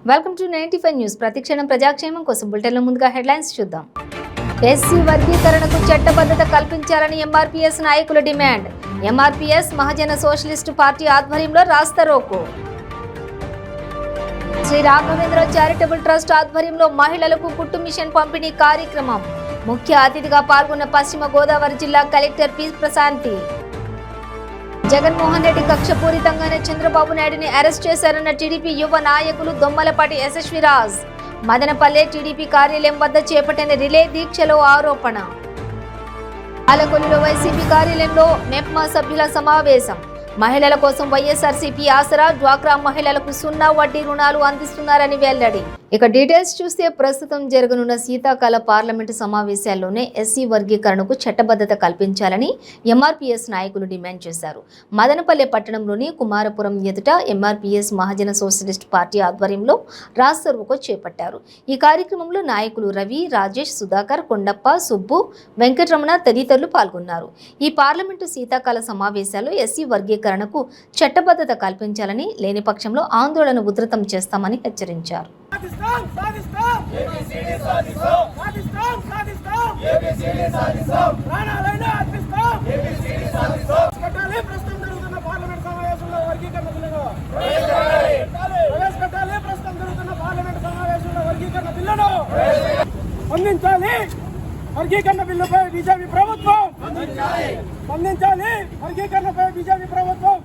Welcome to 95 news. ప్రతిక్షణం ప్రజాక్షేమం కోసం బులెటిన్ల ముందుగా హెడ్లైన్స్ చూద్దాం. ఎస్సీ వర్గీకరణకు చట్టబద్ధత కల్పించాలని ఎంఆర్పీఎస్ నాయకుల డిమాండ్. ఎంఆర్పీఎస్ మహాజన సోషలిస్టు పార్టీ ఆధ్వర్యంలో రాస్తారోకో. శ్రీ రాఘవేంద్ర చారిటబుల్ ట్రస్ట్ ఆధ్వర్యంలో మహిళలకు కుట్టు మిషన్ పంపిణీ కార్యక్రమం. ముఖ్య అతిథిగా పాల్గొన్న పశ్చిమ గోదావరి జిల్లా కలెక్టర్ పి ప్రశాంతి. జగన్మోహన్ రెడ్డి కక్షపూరితంగానే చంద్రబాబు నాయుడిని అరెస్ట్ చేశారన్న టీడీపీ యువ నాయకులు దొమ్మలపాటి యశస్విరాజ్. మదనపల్లె టీడీపీ కార్యాలయం వద్ద చేపట్టిన రిలే దీక్షలో ఆరోపణ. పాలకొల్లులో వైసీపీ కార్యాలయంలో మెప్మా సభ్యుల సమావేశం. మహిళల కోసం వైఎస్ఆర్సీపీ ఆసరా, డ్వాక్రా మహిళలకు 0 వడ్డీ రుణాలు అందిస్తున్నారని వెల్లడి. ఇక డీటెయిల్స్ చూస్తే ప్రస్తుతం జరగనున్న శీతాకాల పార్లమెంటు సమావేశాల్లోనే ఎస్సీ వర్గీకరణకు చట్టబద్ధత కల్పించాలని ఎంఆర్పీఎస్ నాయకులు డిమాండ్ చేశారు. మదనపల్లె పట్టణంలోని కుమారపురం ఎదుట ఎంఆర్పీఎస్ మహాజన సోషలిస్ట్ పార్టీ ఆధ్వర్యంలో రాస్తారోకో చేపట్టారు. ఈ కార్యక్రమంలో నాయకులు రవి, రాజేష్, సుధాకర్, కొండప్ప, సుబ్బు, వెంకటరమణ తదితరులు పాల్గొన్నారు. ఈ పార్లమెంటు శీతాకాల సమావేశాల్లో ఎస్సీ వర్గీకరణకు చట్టబద్ధత కల్పించాలని, లేని పక్షంలో ఆందోళన ఉధృతం చేస్తామని హెచ్చరించారు. వర్గీకరణ బిల్లుపై బీజేపీ ప్రభుత్వం స్పందించాలి. వర్గీకరణపై బీజేపీ ప్రభుత్వం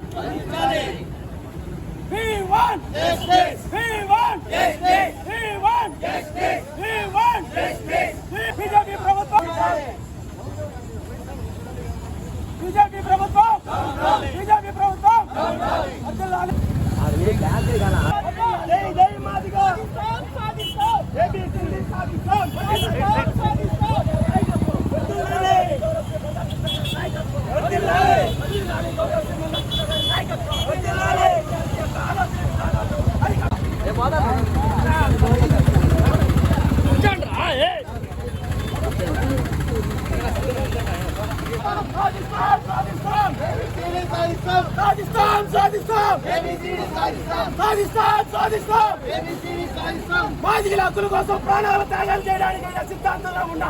మాదిగల హక్కుల కోసం ప్రాణాలు త్యాగాలు చేయడానికి సిద్ధాంతంలో ఉన్న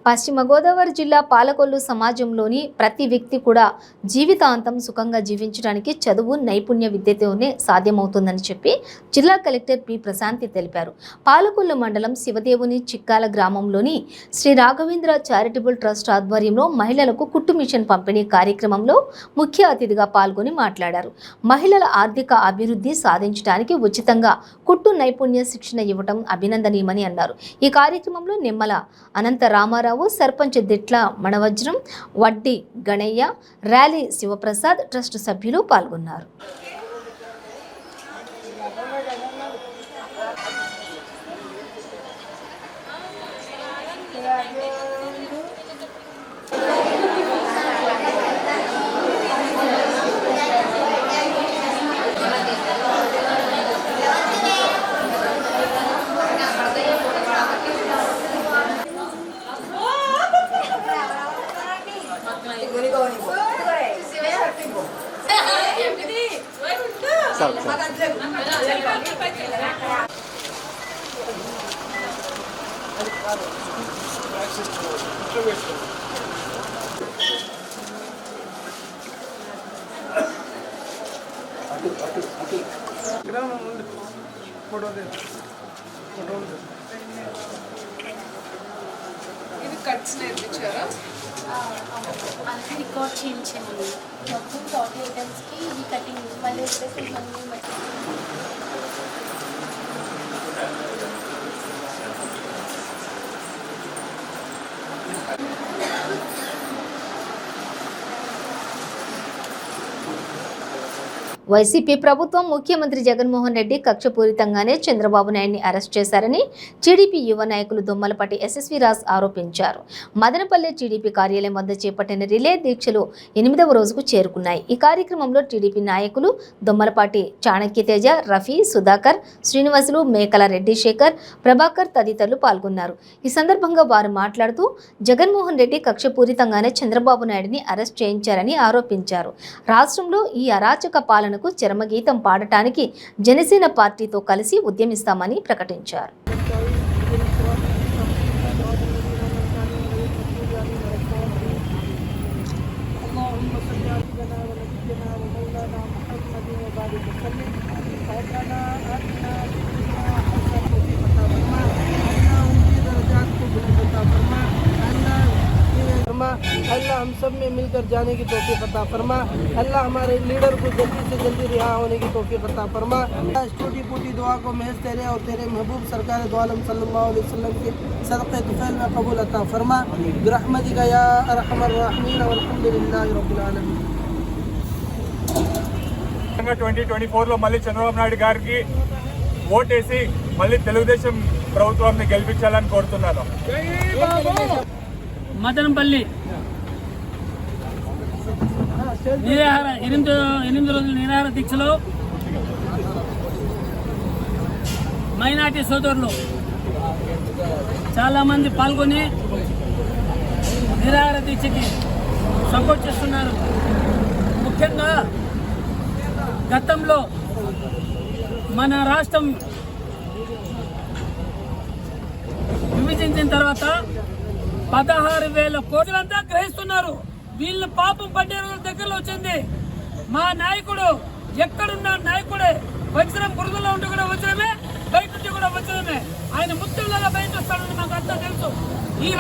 పశ్చిమ గోదావరి జిల్లా పాలకొల్లు సమాజంలోని ప్రతి వ్యక్తి కూడా జీవితాంతం సుఖంగా జీవించడానికి చదువు, నైపుణ్య విద్యతోనే సాధ్యమవుతుందని చెప్పి జిల్లా కలెక్టర్ పి ప్రశాంతి తెలిపారు. పాలకొల్లు మండలం శివదేవుని చిక్కాల గ్రామంలోని శ్రీ రాఘవేంద్ర చారిటబుల్ ట్రస్ట్ ఆధ్వర్యంలో మహిళలకు కుట్టు మిషన్ పంపిణీ కార్యక్రమంలో ముఖ్య అతిథిగా పాల్గొని మాట్లాడారు. మహిళల ఆర్థిక అభివృద్ధి సాధించడానికి ఉచితంగా కుట్టు నైపుణ్య శిక్షణ ఇవ్వడం అభినందనీయమని అన్నారు. ఈ కార్యక్రమంలో నిమ్మల అనంత రామారావు, సర్పంచ్ దిట్ల మణవజ్రం, వడ్డీ గణయ్య, ర్యాలీ శివప్రసాద్ ట్రస్ట్ సభ్యులు పాల్గొన్నారు. ఇది కట్స్ నేర్పించారా? అలాగే రికార్డ్ చేయించాను. మొత్తం 40 ఐటమ్స్కి ఈ కటింగ్ మళ్ళీ వచ్చేసి వైసీపీ ప్రభుత్వం ముఖ్యమంత్రి జగన్మోహన్ రెడ్డి కక్షపూరితంగానే చంద్రబాబు నాయుడిని అరెస్ట్ చేశారని టీడీపీ యువ నాయకులు దొమ్మలపాటి ఎస్ఎస్వి రాజ్ ఆరోపించారు. మదనపల్లె టీడీపీ కార్యాలయం వద్ద చేపట్టిన రిలే దీక్షలు 8వ రోజుకు చేరుకున్నాయి. ఈ కార్యక్రమంలో టీడీపీ నాయకులు దొమ్మలపాటి చాణక్య తేజ, రఫీ, సుధాకర్, శ్రీనివాసులు, మేకల రెడ్డి శేఖర్, ప్రభాకర్ తదితరులు పాల్గొన్నారు. ఈ సందర్భంగా వారు మాట్లాడుతూ జగన్మోహన్ రెడ్డి కక్షపూరితంగానే చంద్రబాబు నాయుడిని అరెస్ట్ చేయించారని ఆరోపించారు. రాష్ట్రంలో ఈ అరాచక పాలనకు చరమగీతం పాడటానికి జనసేన పార్టీతో కలిసి ఉద్యమిస్తామని ప్రకటించారు. अल्लाह हम सब में मिलकर जाने की तौफीक अता फरमा। अल्लाह हमारे लीडर को जल्दी से जल्दी रिहा होने की तौफीक अता फरमा। इस टूटी फूटी दुआ को महज तेरे और तेरे महबूब सरकार दो आलम सल्लल्लाहु अलैहि वसल्लम के सदक़े तुफ़ैल में कबूल अता फरमा बिरहमतिका या अरहमर राहिमीन वल्हम्दुलिल्लाहि रब्बिल आलमीन। 2024 లో మళ్ళీ చంద్రబాబు నాయుడు గారికి ఓటేసి మళ్ళీ తెలుగుదేశం ప్రభుత్వాన్ని గెలిపించాలని కోరుతున్నాను. మదనపల్లి నిరాహార 8 రోజుల నిరాహార దీక్షలో మైనార్టీ సోదరులు చాలామంది పాల్గొని నిరాహార దీక్షకి సపోర్ట్ చేస్తున్నారు. ముఖ్యంగా గతంలో మన రాష్ట్రం విభజించిన తర్వాత 16,000 కోట్లంతా గ్రహిస్తున్నారు. వీళ్ళు పాపం పడ్డే రోజుల దగ్గరలో వచ్చింది. మా నాయకుడు ఎక్కడున్న నాయకుడే, వజ్రం బురదలో ఉంటే కూడా వజ్రమే, బయట ఉంటే కూడా వజ్రమే. ఆయన ముత్యంలాగా బయట వస్తాడని మాకు అంతా తెలుసు. ఈ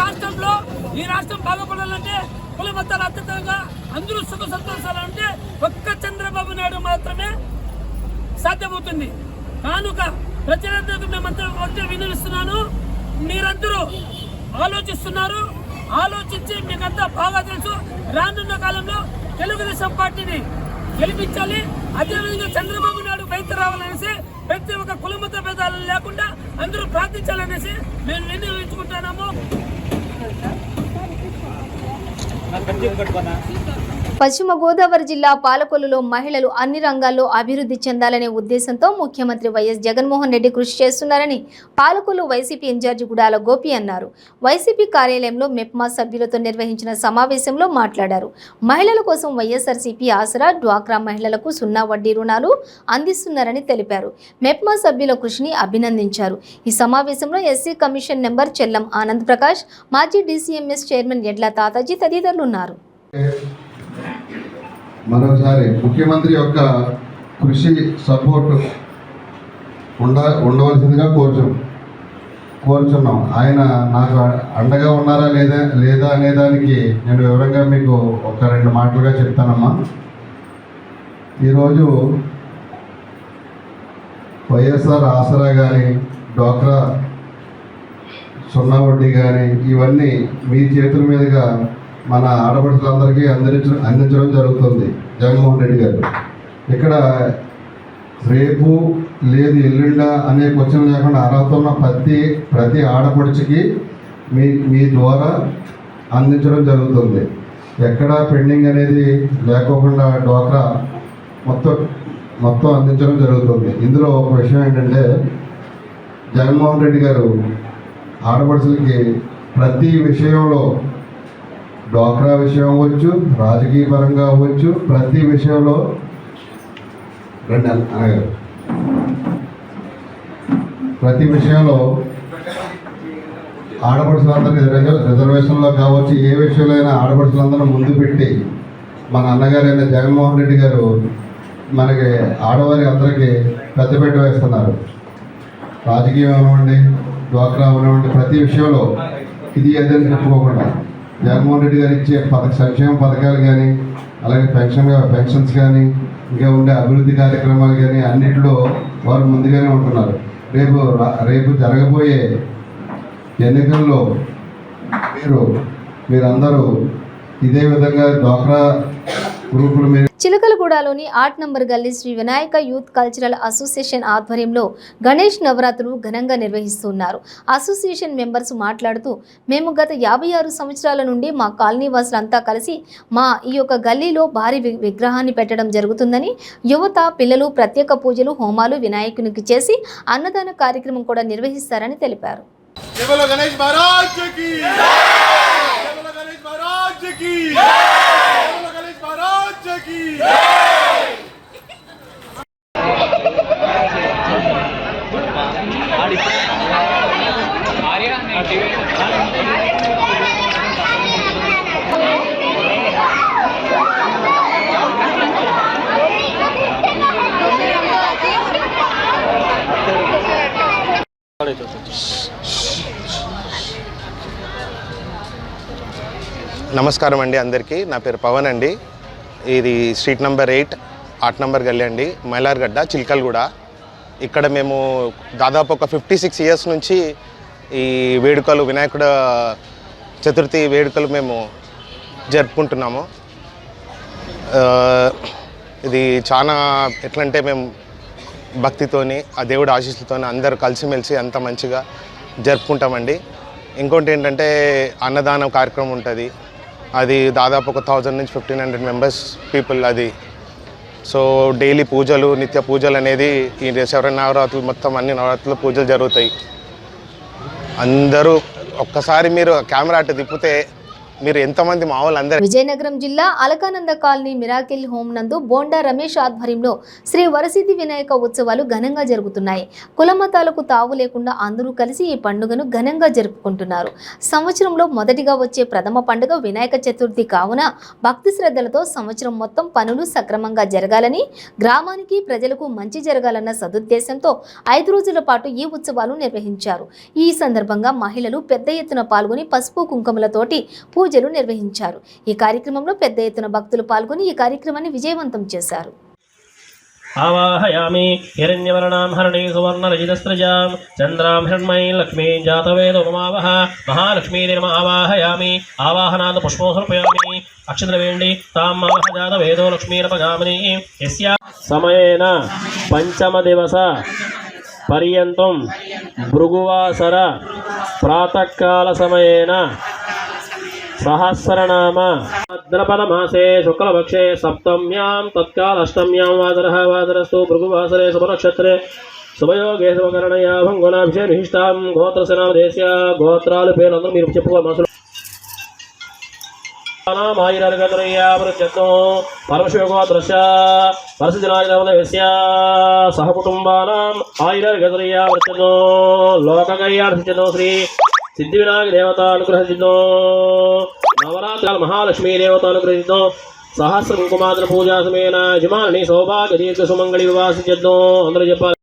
రాష్ట్రం బాగుపడాలంటే కుల మతాలు అత్యంతంగా అందరూ సుఖ సంతోషాలంటే ఒక్క చంద్రబాబు నాయుడు మాత్రమే సాధ్యమవుతుంది. కానుక ప్రజలందరికీ మేమంతా ఒకటే వినిపిస్తున్నాను, మీరందరూ ఆలోచిస్తున్నారు. ఆలోచించి మీకంతా బాగా తెలుసు, రానున్న కాలంలో తెలుగుదేశం పార్టీని గెలిపించాలి. అదేవిధంగా చంద్రబాబు నాయుడు బయట రావాలనేసి ప్రతి ఒక్క కులమత భేదాలు లేకుండా అందరూ ప్రార్థించాలనేసి మేము నిర్ణయించుకుంటున్నాము. పశ్చిమ గోదావరి జిల్లా పాలకొల్లులో మహిళలు అన్ని రంగాల్లో అభివృద్ధి చెందాలనే ఉద్దేశంతో ముఖ్యమంత్రి వైఎస్ జగన్మోహన్ రెడ్డి కృషి చేస్తున్నారని పాలకొల్లు వైసీపీ ఇన్ఛార్జి గుడాల గోపి అన్నారు. వైసీపీ కార్యాలయంలో మెప్మా సభ్యులతో నిర్వహించిన సమావేశంలో మాట్లాడారు. మహిళల కోసం వైఎస్ఆర్సీపీ ఆసరా, డ్వాక్రా మహిళలకు 0 వడ్డీ రుణాలు అందిస్తున్నారని తెలిపారు. మెప్మా సభ్యుల కృషిని అభినందించారు. ఈ సమావేశంలో SC commission member Chellam Anand Prakash, మాజీ డీసీఎంఎస్ చైర్మన్ ఎడ్ల తాతాజీ తదితరులు ఉన్నారు. మరోసారి ముఖ్యమంత్రి యొక్క కృషి సపోర్ట్ ఉండవలసిందిగా కోరుచున్నాం. ఆయన నాకు అండగా ఉన్నారా లేదా అనేదానికి నేను వివరంగా మీకు ఒక 2 మాటలుగా చెప్తానమ్మా. ఈరోజు వైఎస్ఆర్ ఆసరా కానీ, డ్వాక్రా 0 వడ్డీ కానీ ఇవన్నీ మీ చేతుల మీదుగా మన ఆడపడుచులందరికీ అందించడం జరుగుతుంది. జగన్మోహన్ రెడ్డి గారు ఇక్కడ రేపు లేదు ఎల్లుండా అనే క్వశ్చన్ లేకుండా అర్హత ఉన్న ప్రతి ఆడపడుచుకి మీ ద్వారా అందించడం జరుగుతుంది. ఎక్కడా పెండింగ్ అనేది లేకోకుండా డ్వాక్రా మొత్తం అందించడం జరుగుతుంది. ఇందులో ఒక విషయం ఏంటంటే జగన్మోహన్ రెడ్డి గారు ఆడపడుచులకి ప్రతి విషయంలో, డ్వాక్రా విషయం అవ్వచ్చు, రాజకీయ పరంగా అవ్వచ్చు, ప్రతి విషయంలో ఆడపడుచులందరికీ రిజర్వేషన్లో కావచ్చు, ఏ విషయంలో అయినా ఆడపడుచులందరూ ముందు పెట్టి మన అన్నగారైన జగన్మోహన్ రెడ్డి గారు మనకి ఆడవారి అందరికీ పెద్దపీట వేస్తున్నారు. రాజకీయం అవనివ్వండి, డ్వాక్రా అవనివ్వండి, ప్రతి విషయంలో ఇది ఏదైనా చెప్పుకోకుండా జగన్మోహన్ రెడ్డి గారు ఇచ్చే సంక్షేమ పథకాలు కానీ, అలాగే పెన్షన్స్ కానీ, ఇంకా ఉండే అభివృద్ధి కార్యక్రమాలు కానీ అన్నింటిలో వారు ముందుగానే ఉంటున్నారు. రేపు జరగబోయే ఎన్నికల్లో మీరందరూ ఇదే విధంగా డ్వాక్రా గ్రూపుల మీద చిలకలగూడలోని 8 నంబర్ గల్లీ Shri Vinayaka youth cultural association ఆధ్వర్యంలో గణేష్ నవరాత్రులు ఘనంగా నిర్వహిస్తున్నారు. అసోసియేషన్ మెంబర్స్ మాట్లాడుతూ, మేము గత 56 సంవత్సరాల నుండి మా కాలనీ వాసులంతా కలిసి మా ఈ యొక్క గల్లీలో భారీ విగ్రహాన్ని పెట్టడం జరుగుతుందని, యువత పిల్లలు ప్రత్యేక పూజలు హోమాలు వినాయకునికి చేసి అన్నదాన కార్యక్రమం కూడా నిర్వహిస్తారని తెలిపారు. నమస్కారం అండి అందరికీ. నా పేరు పవన్ అండి. ఇది స్ట్రీట్ నెంబర్ 8 నంబర్ గల్లీ అండి, మైలార్గడ్డ, చిల్కల్గూడ. ఇక్కడ మేము దాదాపు ఒక 56 ఇయర్స్ నుంచి ఈ వేడుకలు, వినాయకుడ చతుర్థి వేడుకలు మేము జరుపుకుంటున్నాము. ఇది చాలా ఎట్లంటే మేము భక్తితోని, ఆ దేవుడి ఆశీస్సులతోని అందరూ కలిసిమెలిసి అంత మంచిగా జరుపుకుంటామండి. ఇంకోటి ఏంటంటే అన్నదానం కార్యక్రమం ఉంటుంది. అది దాదాపు ఒక 1000 నుంచి 1500 మెంబర్స్ పీపుల్ అది. సో డైలీ పూజలు, నిత్య పూజలు అనేది ఈ శరన్నవరాత్రులు మొత్తం అన్ని నవరాత్రులు పూజలు జరుగుతాయి. అందరూ ఒక్కసారి మీరు కెమెరా అటు తిప్పితే మీరు ఎంతమంది మా వాళ్ళందరూ. విజయనగరం జిల్లా అలకానంద కాలనీ మిరాకిల్ హోమ్ నందు బోండా రమేష్ ఆధ్వర్యంలో శ్రీ వరసిద్ధి వినాయక ఉత్సవాలు ఘనంగా జరుగుతున్నాయి. కులమతాలకు తావు లేకుండా అందరూ కలిసి ఈ పండుగను ఘనంగా జరుపుకుంటున్నారు. సంవత్సరంలో మొదటిగా వచ్చే ప్రథమ పండుగ వినాయక చతుర్థి కావున భక్తి శ్రద్ధలతో సంవత్సరం మొత్తం పనులు సక్రమంగా జరగాలని, గ్రామానికి ప్రజలకు మంచి జరగాలన్న సదుద్దేశంతో 5 రోజుల పాటు ఈ ఉత్సవాలు నిర్వహించారు. ఈ సందర్భంగా మహిళలు పెద్ద ఎత్తున పాల్గొని పసుపు కుంకుమలతోటి పూజలు నిర్వహించారు. ఈ కార్యక్రమంలో పెద్ద ఎత్తున భక్తులు పాల్గొని ఈ కార్యక్రమాన్ని విజయవంతం చేశారు. ఆవాహయామి హిరణ్యవర్ణాం హరణీ సువర్ణ రజితస్త్రజాం చంద్రాం హిరణ్మయీ లక్ష్మీ జాతవేదో మమావహ మహాలక్ష్మీర్మ ఆవాహయామి ఆవాహనాద పుష్పం సమర్పయామి అక్షద్రవేండి తాం మావహ జాతవేదో లక్ష్మీరపగామిని యస్యా సమయేన పంచమ దివస పర్యంతం భృగువాసర ప్రాతకాల సమయేన సహస్రనామ ద్రపదమాసే శుక్లపక్షే సప్తమ్యాం తత్కాల అష్టమ్యాం వాదరస్తు భృగువాసరే శుభనక్షత్రే శుభయోగే శుభకరణయా భంగునాభిషే విశిష్టాం గోత్రశనామదేశ్య గోత్రాలు పేర్లు అందరూ మీరు చెప్పుకోవాలి మనసులో. పరమశివగోత్రశ పరసిద్ధినాయకస్య సహ కుటుంబానాం ఆయుర్గతుర్యా వృత్యతో లోకకళ్యాణసిద్ధితో శ్రీ సిద్ధి వినాయక దేవతానుగ్రహితో నవరాత్రాల మహాలక్ష్మీ దేవతానుగ్రహితో సహస్ర కుంకుమాత్ర పూజా సమేన యజమాని సౌభాగ్య దీర్ఘ సుమంగళి వివాసిద్దో అందరూ చెప్పాలి.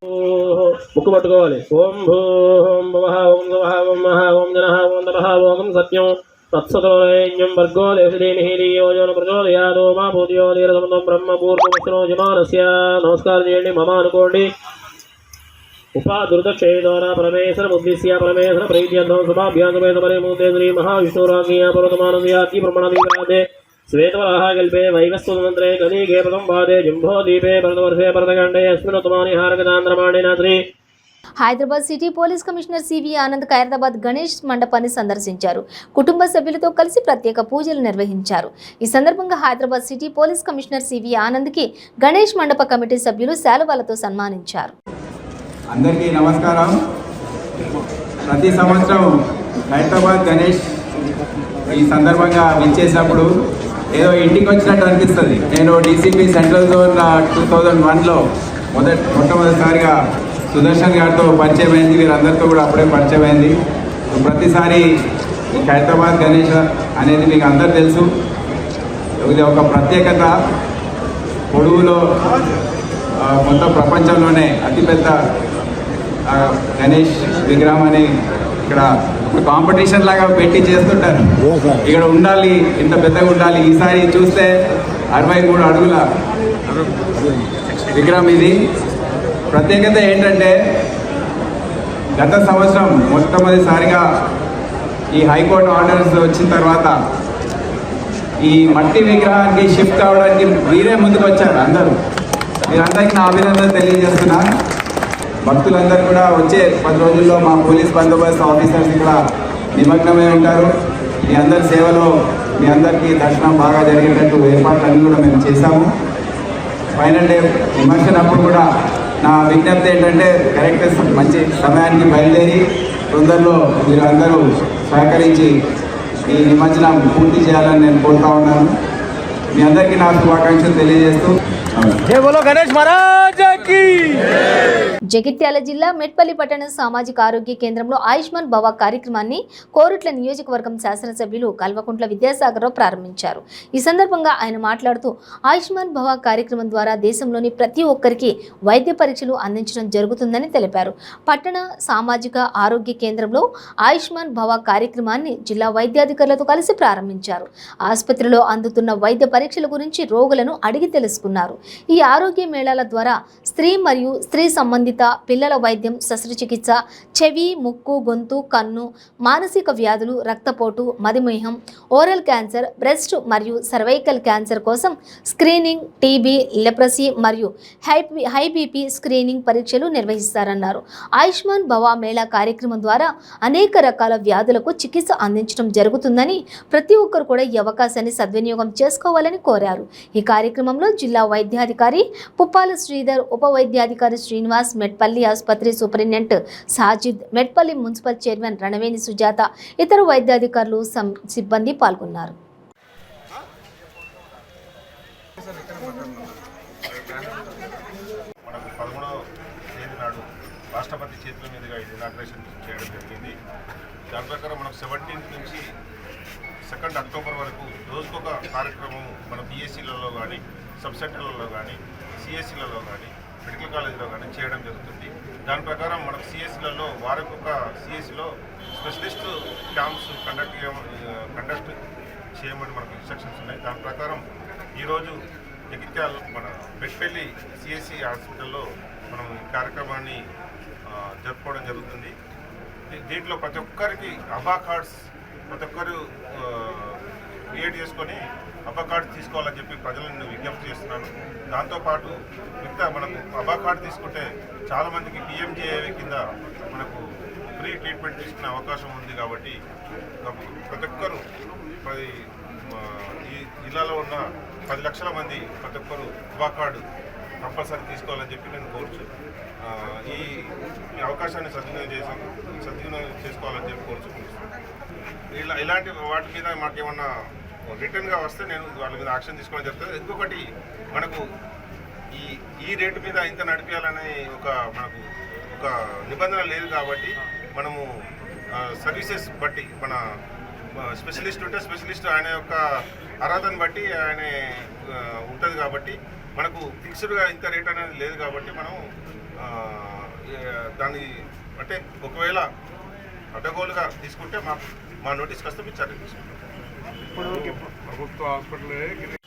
ముక్కు పట్టుకోవాలి. ఓం భూం భవః ఓం గవః ఓం మహ ఓం జనః ఓం తపః ఓం సత్యం తత్సతోరేణ్యం వర్గో దేవదేమిహి ధియోజన ప్రచోదయాదో మా భూతియో నీరసమంతం బ్రహ్మ పూర్వమస్నో యజమానస్య. నమస్కారం చేయండి, మమ అనుకోండి. ఉపాదుర్దక్షేణ పరమేశ్వర ఉద్దేశ్య పరమేశ్వర ప్రీత్యర్థం శుభాభ్యాసమేతమరే మూర్తే శ్రీ మహావిష్ణురాజ్ఞా పర్వతమానవ్యాప్తి బ్రహ్మణాదివ్యాదే శ్వేతవరాహకల్పే వైవస్వతంత్రే కనీకే ప్రథం పాదే జంబోదీపే భరతవర్షే భరతఖండే అస్మిన్నోత్తమాని హారకదాంధ్రమాణేన శ్రీ. Hyderabad city police commissioner CV Anand Khairatabad Ganesh మండపాన్ని సందర్శించారు. కుటుంబ సభ్యులతో కలిసి ప్రత్యేక పూజలు నిర్వహించారు. ఈ సందర్భంగా Hyderabad city police commissioner CV ఆనంద్కి గణేష్ మండప కమిటీ సభ్యులు శాలువాలతో సన్మానించారు. అందరికీ నమస్కారం. ప్రతి సంవత్సరం హైదరాబాద్ గణేష్ ఈ సందర్భంగా విచ్చేసినప్పుడు ఏదో ఇంటికి వచ్చినట్టు అనిపిస్తుంది. నేను డీసీపీ సెంట్రల్ జోన్ 2001లో మొట్టమొదటిసారిగా సుదర్శన్ గారితో పరిచయం అయింది. వీరందరితో కూడా అప్పుడే పరిచయం అయింది. ప్రతిసారి హైదరాబాద్ గణేష్ అనేది మీకు అందరు తెలుసు. ఇది ఒక ప్రత్యేకత. పొడుగులో మొత్తం ప్రపంచంలోనే అతిపెద్ద గణేష్ విగ్రహం అని ఇక్కడ ఒక కాంపిటీషన్ లాగా పెట్టి చేస్తుంటారు. ఇక్కడ ఉండాలి, ఇంత పెద్దగా ఉండాలి. ఈసారి చూస్తే 63 అడుగుల విగ్రహం ఇది. ప్రత్యేకత ఏంటంటే గత సంవత్సరం మొట్టమొదటిసారిగా ఈ హైకోర్టు ఆర్డర్స్ వచ్చిన తర్వాత ఈ మట్టి విగ్రహానికి షిఫ్ట్ కావడానికి మీరే ముందుకు వచ్చారు అందరూ. మీరందరికీ నా అభినందనలు తెలియజేస్తున్నాను. భక్తులందరూ కూడా వచ్చే 10 రోజుల్లో మా పోలీస్ బందోబస్తు ఆఫీసర్స్ ఇక్కడ నిమగ్నమై ఉంటారు. మీ అందరి సేవలో మీ అందరికీ దర్శనం బాగా జరిగేటట్టు ఏర్పాట్లన్నీ కూడా మేము చేశాము. ఫైనల్ డే విమర్శన అప్పుడు కూడా నా విజ్ఞప్తి ఏంటంటే కరెక్ట్ మంచి సమయానికి బయలుదేరి తొందరలో మీరు అందరూ సహకరించి ఈ నిమజ్జనం పూర్తి చేయాలని నేను కోరుతా ఉన్నాను. మీ అందరికీ నా శుభాకాంక్షలు తెలియజేస్తూ జగిత్యాల జిల్లా మెట్పల్లి పట్టణ సామాజిక ఆరోగ్య కేంద్రంలో ఆయుష్మాన్ భవ కార్యక్రమాన్ని కోరుట్ల నియోజకవర్గం శాసనసభ్యులు కల్వకుంట్ల విద్యాసాగరరావు ప్రారంభించారు. ఈ సందర్భంగా ఆయన మాట్లాడుతూ ఆయుష్మాన్ భవ కార్యక్రమం ద్వారా దేశంలోని ప్రతి ఒక్కరికి వైద్య పరీక్షలు అందించడం జరుగుతుందని తెలిపారు. పట్టణ సామాజిక ఆరోగ్య కేంద్రంలో ఆయుష్మాన్ భవ కార్యక్రమాన్ని జిల్లా వైద్యాధికారులతో కలిసి ప్రారంభించారు. ఆసుపత్రిలో అందుతున్న వైద్య పరీక్షల గురించి రోగులను అడిగి తెలుసుకున్నారు. ఈ ఆరోగ్య మేళాల ద్వారా స్త్రీ మరియు స్త్రీ సంబంధిత పిల్లల వైద్యం, శస్త్రచికిత్స, చెవి, ముక్కు, గొంతు, కన్ను, మానసిక వ్యాధులు, రక్తపోటు, మధుమేహం, ఓరల్ క్యాన్సర్, బ్రెస్ట్ మరియు సర్వైకల్ క్యాన్సర్ కోసం స్క్రీనింగ్, టీబీ, లెప్రసీ మరియు హై బీపీ స్క్రీనింగ్ పరీక్షలు నిర్వహిస్తారన్నారు. ఆయుష్మాన్ భవ మేళా కార్యక్రమం ద్వారా అనేక రకాల వ్యాధులకు చికిత్స అందించడం జరుగుతుందని ప్రతి ఒక్కరు కూడా ఈ అవకాశాన్ని సద్వినియోగం చేసుకోవాలని కోరారు. ఈ కార్యక్రమంలో జిల్లా వైద్యాధికారి పుప్పాల శ్రీధర్, ఉప వైద్యాధికారి శ్రీనివాస్, మెట్పల్లి ఆసుపత్రి superintendent Sajid, Metpalli municipal chairman Ranaveni Sujatha, ఇతర వైద్యాధికారులు, సిబ్బంది పాల్గొన్నారు. మనకు 13వ తేదీ నాడు రాష్ట్రపతి చేతుల మీదుగా ఇది ఇనాగ్రేషన్ చేయడం జరిగింది. దాని ప్రకారం మనకు 17 నుంచి 2 అక్టోబర్ వరకు రోజుకొక కార్యక్రమం మన పిఎస్సీలలో కానీ, సబ్ సెంటర్లలో కానీ, సిఎస్సీలలో కానీ, మెడికల్ కాలేజీలో కానీ చేయడం జరుగుతుంది. దాని ప్రకారం మనకు సిఎస్సీలలో వారికొక సిఎస్సీలో స్పెషలిస్ట్ క్యాంప్స్ కండక్ట్ చేయమని మనకు ఇన్స్ట్రక్షన్స్ ఉన్నాయి. దాని ప్రకారం ఈరోజు జగిత్యాల మన మెట్పల్లి సిఎస్సి హాస్పిటల్లో మనం ఈ కార్యక్రమాన్ని జరుపుకోవడం జరుగుతుంది. దీంట్లో ప్రతి ఒక్కరికి అబా కార్డ్స్ ప్రతి ఒక్కరు క్రియేట్ చేసుకొని అబా కార్డు తీసుకోవాలని చెప్పి ప్రజలను విజ్ఞప్తి చేస్తున్నాను. దాంతోపాటు మిగతా మనకు అబా కార్డు తీసుకుంటే చాలామందికి పిఎంజేఏ కింద మనకు ఫ్రీ ట్రీట్మెంట్ తీసుకునే అవకాశం ఉంది. కాబట్టి ప్రతి ఒక్కరు ఈ జిల్లాలో ఉన్న 10 లక్షల మంది ప్రతి ఒక్కరు అబా కార్డు కంపల్సరీ తీసుకోవాలని చెప్పి నేను కోరుచు ఈ అవకాశాన్ని సద్వినియోగం చేసుకోవాలని చెప్పి కోరుచుకుంటున్నాను. ఇలాంటి వాటి మీద మాకేమన్నా రిటర్న్గా వస్తే నేను వాళ్ళ మీద యాక్షన్ తీసుకోవడం జరుగుతుంది. ఇంకొకటి మనకు ఈ రేటు మీద ఇంత నడిపించాలనే మనకు ఒక నిబంధన లేదు. కాబట్టి మనము సర్వీసెస్ బట్టి మన స్పెషలిస్ట్ ఉంటే స్పెషలిస్ట్ ఆయన యొక్క అర్హతను బట్టి ఆయన ఉంటుంది. కాబట్టి మనకు ఫిక్స్డ్గా ఇంత రేట్ అనేది లేదు. కాబట్టి మనం దాన్ని అంటే ఒకవేళ అడ్డగోలుగా తీసుకుంటే మా నోటీస్కి వస్తే మీరు చర్య తీసుకుంటాం. ఇప్పుడు ప్రభుత్వ హాస్పిటల్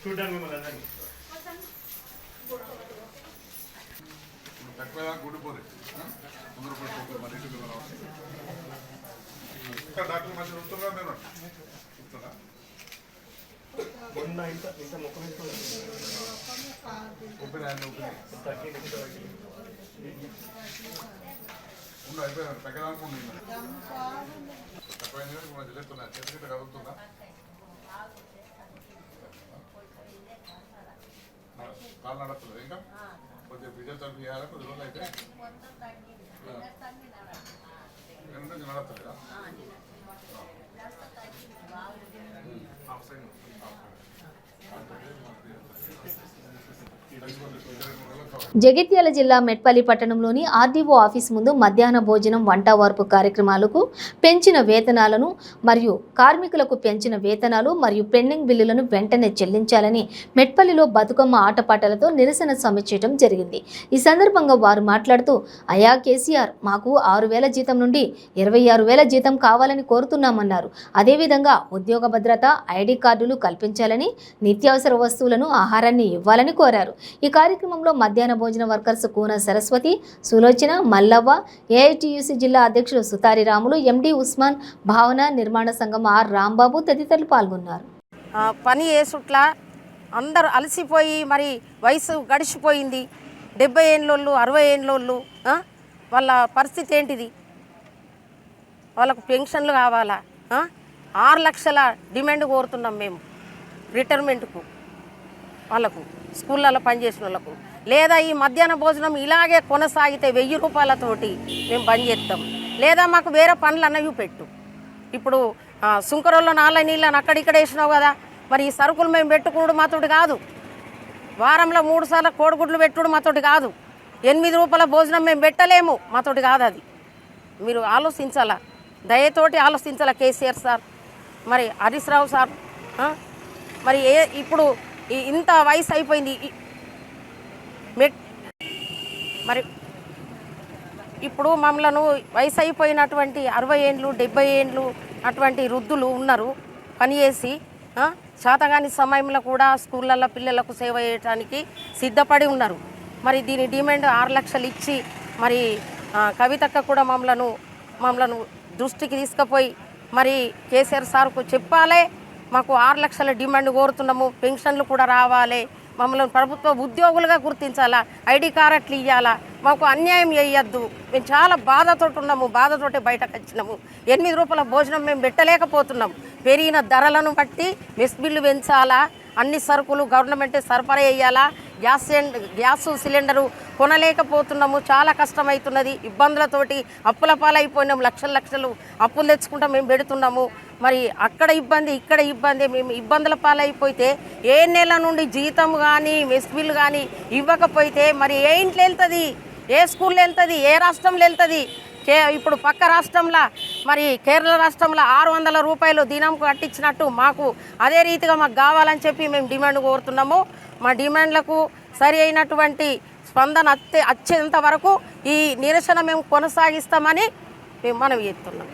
చూడండి మిమ్మల్ని అందరినీ తక్కువ గుడిపోరు డాక్టర్ మంచిగా ఉంటుందా మీరు ఉంటుందా మొన్న ఇంత మొక్క ఓపెన్ అయిపోయినా తగ్గదానుకుంటున్నా తక్కువైంది మనం చెల్లిస్తున్నా చేతికి కదులుతుందా కాలు నడుస్తుంది ఇంకా కొద్దిగా ఫిజియోథెరపీ చేయాలి. కొద్ది రోజులు అయితే నడుస్తుందా జగిత్యాల జిల్లా మెట్పల్లి పట్టణంలోని ఆర్డీఓ ఆఫీస్ ముందు మధ్యాహ్న భోజనం వంట వార్పు కార్యక్రమాలకు పెంచిన వేతనాలను మరియు కార్మికులకు పెంచిన వేతనాలు మరియు పెండింగ్ బిల్లులను వెంటనే చెల్లించాలని మెట్పల్లిలో బతుకమ్మ ఆటపాటలతో నిరసన సమ్మె చేయడం జరిగింది. ఈ సందర్భంగా వారు మాట్లాడుతూ, అయా కేసీఆర్, మాకు 6,000 జీతం నుండి 26,000 జీతం కావాలని కోరుతున్నామన్నారు. అదేవిధంగా ఉద్యోగ భద్రత, ఐడి కార్డులు కల్పించాలని, నిత్యావసర వస్తువులను, ఆహారాన్ని ఇవ్వాలని కోరారు. ఈ కార్యక్రమంలో మధ్యాహ్న భోజన వర్కర్స్ కూన సరస్వతి, సులోచన, మల్లవ్వ, ఏఐటియుసి జిల్లా అధ్యక్షులు సుతారి రాములు, ఎండి ఉస్మాన్, భావన, నిర్మాణ సంఘం ఆర్ రాంబాబు తదితరులు పాల్గొన్నారు. పని చేసుట్లా అందరూ అలసిపోయి మరి వయసు గడిచిపోయింది. 70 ఏళ్ళోళ్ళు, 60 ఏళ్ళోళ్ళు, వాళ్ళ పరిస్థితి ఏంటిది? వాళ్ళకు పెన్షన్లు కావాలా? 6 లక్షల డిమాండ్ కోరుతున్నాం మేము రిటైర్మెంట్కు, వాళ్ళకు స్కూళ్ళల్లో పనిచేసిన వాళ్ళకు. లేదా ఈ మధ్యాహ్న భోజనం ఇలాగే కొనసాగితే 1000 రూపాయలతోటి మేము బంద్ చేస్తాం. లేదా మాకు వేరే పనులు అన్నవి పెట్టు. ఇప్పుడు సుంకరోళ్ళ నాళ్ళ నీళ్ళని అక్కడిక్కడ వేసినావు కదా, మరి ఈ సరుకులు మేము పెట్టుకున్నాడు మాతోటి కాదు. వారంలో 3 సార్లు కోడిగుడ్లు పెట్టుడు మాతోటి కాదు. 8 రూపాయల భోజనం మేము పెట్టలేము, మాతోటి కాదు. అది మీరు ఆలోచించాలా, దయతోటి ఆలోచించాలా కేసీఆర్ సార్, మరి హరీష్ రావు సార్. మరి ఇప్పుడు ఇంత వయసు అయిపోయింది మరి ఇప్పుడు మమ్మలను వయసు అయిపోయినటువంటి 60 ఏళ్ళు 70 ఏళ్ళు అటువంటి వృద్ధులు ఉన్నారు పనిచేసి. శాతగాని సమయంలో కూడా స్కూళ్ళల్లో పిల్లలకు సేవ చేయడానికి సిద్ధపడి ఉన్నారు. మరి దీని డిమాండ్ 6 లక్షలు ఇచ్చి మరి కవితక్క కూడా మమ్మలను దృష్టికి తీసుకుపోయి మరి కేసీఆర్ సార్కు చెప్పాలి, మాకు 6 లక్షల డిమాండ్ కోరుతున్నాము, పెన్షన్లు కూడా రావాలి, మమ్మల్ని ప్రభుత్వ ఉద్యోగులుగా గుర్తించాలా, ఐడి కార్డులు ఇవ్వాలా, మాకు అన్యాయం చేయొద్దు. మేము చాలా బాధతో ఉన్నాము, బాధతోటే బయటకు వచ్చినాము. 8 రూపాయల భోజనం మేము పెట్టలేకపోతున్నాం. పెరిగిన ధరలను బట్టి మెస్ బిల్లు పెంచాలా, అన్ని సరుకులు గవర్నమెంటే సరఫరా చేయాలా, గ్యాస్ సిలిండరు కొనలేకపోతున్నాము, చాలా కష్టమవుతున్నది. ఇబ్బందులతోటి అప్పుల పాలైపోయినాము, లక్షలు అప్పులు తెచ్చుకుంటా మేము పెడుతున్నాము. మరి అక్కడ ఇబ్బంది, ఇక్కడ ఇబ్బంది. మేము ఇబ్బందుల పాలైపోతే ఏ నెల నుండి జీతం కానీ మెస్ బిల్లు కానీ ఇవ్వకపోతే మరి ఏ ఇంట్లో వెళ్తుంది, ఏ స్కూల్లో వెళ్తుంది, ఏ రాష్ట్రంలో వెళ్తుంది? ఇప్పుడు పక్క రాష్ట్రంలో మరి కేరళ రాష్ట్రంలో 600 రూపాయలు దినంకు కట్టించినట్టు మాకు అదే రీతిగా మాకు కావాలని చెప్పి మేము డిమాండ్ కోరుతున్నాము. మా డిమాండ్లకు సరి అయినటువంటి స్పందన వచ్చేంత వరకు ఈ నిరసన మేము కొనసాగిస్తామని మేము మనవి చేస్తున్నాం.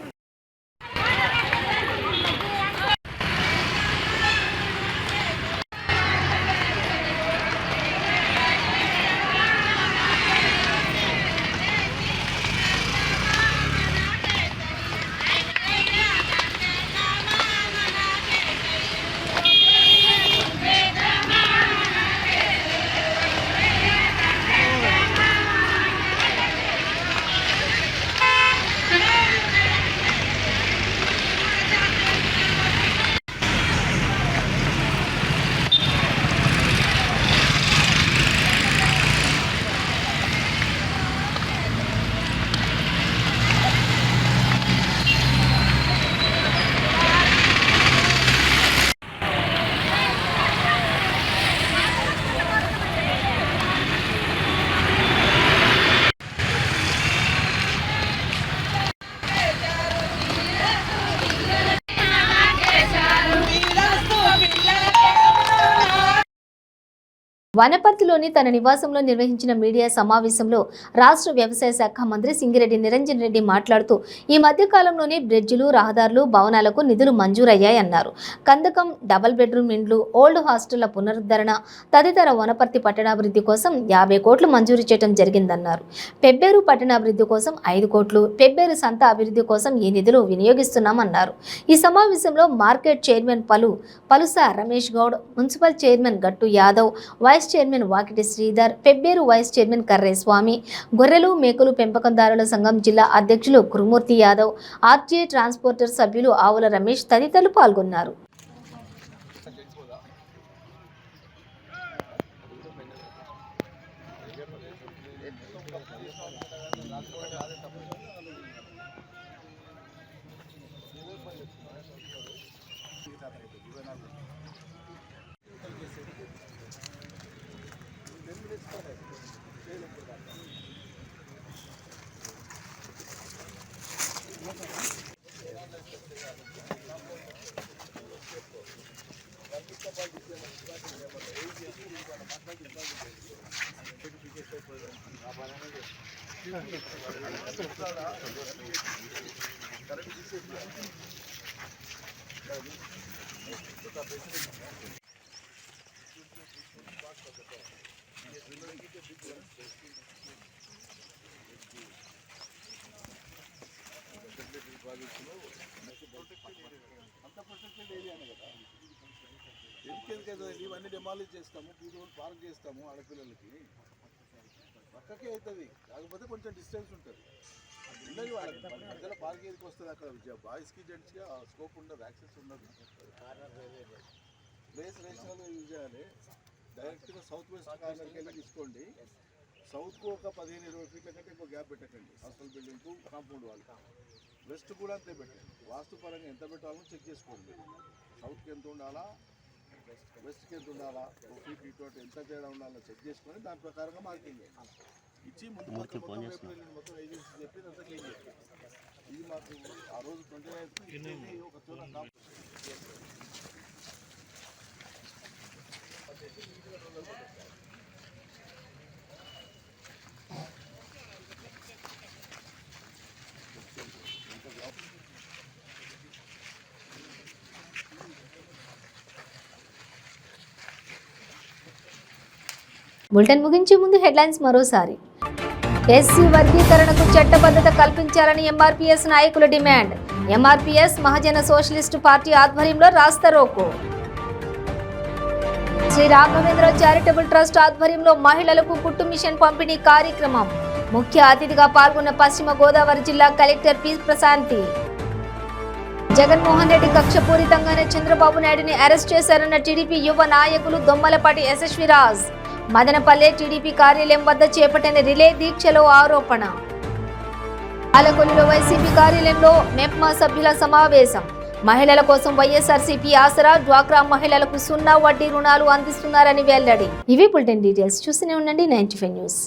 వనపర్తిలోని తన నివాసంలో నిర్వహించిన మీడియా సమావేశంలో రాష్ట్ర వ్యవసాయ శాఖ మంత్రి సింగిరెడ్డి నిరంజన్ రెడ్డి మాట్లాడుతూ, ఈ మధ్య కాలంలోనే బ్రిడ్జిలు, రహదారులు, భవనాలకు నిధులు మంజూరయ్యాయన్నారు. కందకం, డబుల్ బెడ్రూమ్ ఇండ్లు, ఓల్డ్ హాస్టళ్ల పునరుద్ధరణ తదితర వనపర్తి పట్టణాభివృద్ధి కోసం 50 కోట్లు మంజూరు చేయడం జరిగిందన్నారు. పెబ్బేరు పట్టణాభివృద్ధి కోసం 5 కోట్లు, పెబ్బేరు సంత అభివృద్ధి కోసం ఈ నిధులు వినియోగిస్తున్నామన్నారు. ఈ సమావేశంలో market chairman Palusa Ramesh Goud, municipal chairman Gattu Yadav, vice chairman Vakiti Sridhar, Pebbair vice chairman Karre Swamy, గొర్రెలు మేకలు పెంపకందారుల సంఘం జిల్లా అధ్యక్షులు కురుమూర్తి యాదవ్, ఆర్టీఏ ట్రాన్స్పోర్టర్ సభ్యులు ఆవుల రమేష్ తదితరులు పాల్గొన్నారు. ఇవన్నీ డెమాలిష్ చేస్తాము, పీజీలు పార్క్ చేస్తాము, ఆడపిల్లలకి పక్కకే అవుతుంది. కాకపోతే కొంచెం డిస్టెన్స్ ఉంటుంది. ఉండదు వాళ్ళకి మధ్యలో పార్క్ ఏదికి వస్తుంది. అక్కడ బాయ్స్కి జెంట్స్కి స్కోప్ ఉండదు, యాక్సెస్ ఉండదు. ప్లేస్ రేషనల్ యూజ్ చేయాలి. డైరెక్ట్గా సౌత్ వెస్ట్ కార్నర్కి వెళ్ళి తీసుకోండి. సౌత్కు ఒక 15-20 ఫీట్ల కంటే ఎక్కువ గ్యాప్ పెట్టకండి. హాస్టల్ బిల్డింగ్కు కాంపౌండ్ వాళ్ళు. వెస్ట్ కూడా అంతే పెట్టండి. వాస్తు పరంగా ఎంత పెట్టాలో చెక్ చేసుకోండి. సౌత్కి ఎంత ఉండాలా, వెస్ట్కి ఎంత ఉండాలా, ఫీట్ ఇటు ఎంత తేడా ఉండాలో చెక్ చేసుకొని దాని ప్రకారంగా మార్కింగ్ ఇచ్చి ముందు మొత్తం ఏజెన్సీ చెప్పి అంతా క్లీన్ చేస్తాం. ఇది మాకు ఆ రోజు 29 ఒక చోట బులెటిన్ ముగించే ముందు హెడ్లైన్స్ మరోసారి. ఎస్సీ వర్గీకరణకు చట్టబద్ధత కల్పించాలని ఎంఆర్పీఎస్ నాయకుల డిమాండ్. ఎంఆర్పీఎస్ మహాజన సోషలిస్టు పార్టీ ఆధ్వర్యంలో రాస్తారోకో. శ్రీ రాఘవేంద్ర చారిటబుల్ ట్రస్ట్ ఆధ్వర్యంలో మహిళలకు కుట్టు మిషన్ పంపిణీ కార్యక్రమం. ముఖ్య అతిథిగా పాల్గొన్న పశ్చిమ గోదావరి జిల్లా కలెక్టర్ పి ప్రశాంతి. జగన్మోహన్ రెడ్డి కక్షపూరితంగానే చంద్రబాబు నాయుడిని అరెస్ట్ చేశారన్న టీడీపీ యువ నాయకులు దొమ్మలపాటి యశస్విరాజ్. మదనపల్లె టీడీపీ కార్యాలయం వద్ద చేపట్టిన రిలే దీక్షలో ఆరోపణ. ఆలకొల్లులో వైసీపీ కార్యాలయంలో మెప్మా సభ్యుల సమావేశం. మహిళల కోసం వైఎస్ఆర్సీపీ ఆసరా, డ్వాక్రా మహిళలకు 0 వడ్డీ రుణాలు అందిస్తున్నారని వెల్లడి. ఇవి బులెటిన్ డీటెయిల్స్. చూస్తూనే ఉండండి 95 న్యూస్.